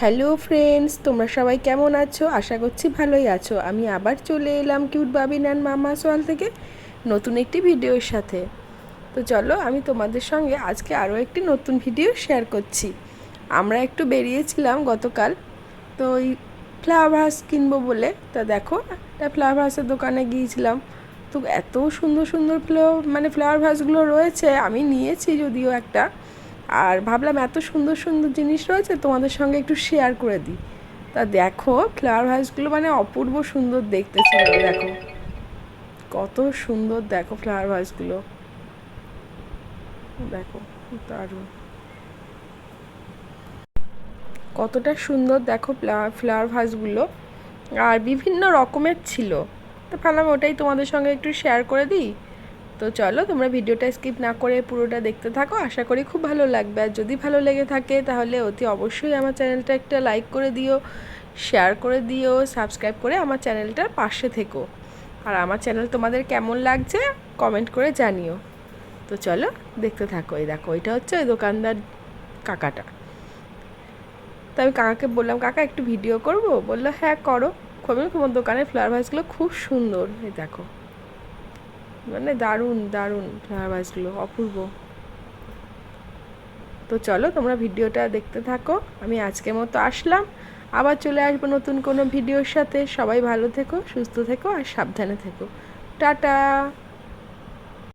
Hello friends, তোমরা সবাই কেমন আছো? আশা করছি ভালোই আছো। আমি আবার চলে এলাম কিউট বাবিন অ্যান্ড মামা সোয়াল থেকে নতুন একটি ভিডিওর সাথে। তো চলো, আমি তোমাদের সঙ্গে আজকে আরও একটি নতুন ভিডিও শেয়ার করছি। আমরা একটু বেরিয়েছিলাম গতকাল, তো ওই ফ্লাওয়ার ভাস কিনবো বলে। তা দেখো, একটা ফ্লাওয়ার ভাসের দোকানে গিয়েছিলাম। তো এত সুন্দর সুন্দর ফ্লাওয়ার ভাসগুলো রয়েছে। আমি নিয়েছি যদিও একটা, আর ভাবলাম এত সুন্দর সুন্দর জিনিস রয়েছে তোমাদের সঙ্গে একটু শেয়ার করে দিই। তা দেখো, ফ্লাওয়ার ভাসগুলো অপূর্ব সুন্দর দেখতে ছিল। দেখো কত সুন্দর, দেখো ফ্লাওয়ার ভাসগুলো, দেখো দারুণ, কতটা সুন্দর দেখো ফ্লাওয়ার ভাসগুলো। আর বিভিন্ন রকমের ছিল। তো ভাবলাম ওটাই তোমাদের সঙ্গে একটু শেয়ার করে দিই। তো চলো, তোমরা ভিডিওটা স্কিপ না করে পুরোটা দেখতে থাকো। আশা করি খুব ভালো লাগবে। আর যদি ভালো লেগে থাকে তাহলে অতি অবশ্যই আমার চ্যানেলটা একটা লাইক করে দিও, শেয়ার করে দিও, সাবস্ক্রাইব করে আমার চ্যানেলটার পাশে থেকো। আর আমার চ্যানেল তোমাদের কেমন লাগছে কমেন্ট করে জানিও। তো চলো দেখতে থাকো। এই দেখো, এটা হচ্ছে ওই দোকানদার কাকাটা। তো আমি কাকাকে বললাম, কাকা একটু ভিডিও করব? বললো হ্যাঁ করো। তোমার দোকানের ফ্লাওয়ার ভাসগুলো খুব সুন্দর। এই দেখো, দারুণ দারুণ ফ্লাওয়ার ভাসগুলো, অপূর্ব। তো চলো, তোমরা ভিডিওটা দেখতে থাকো। আমি আজকের মতো আসলাম, আবার চলে আসবো নতুন কোনো ভিডিওর সাথে। সবাই ভালো থেকো, সুস্থ থেকো আর সাবধানে থেকো। টাটা।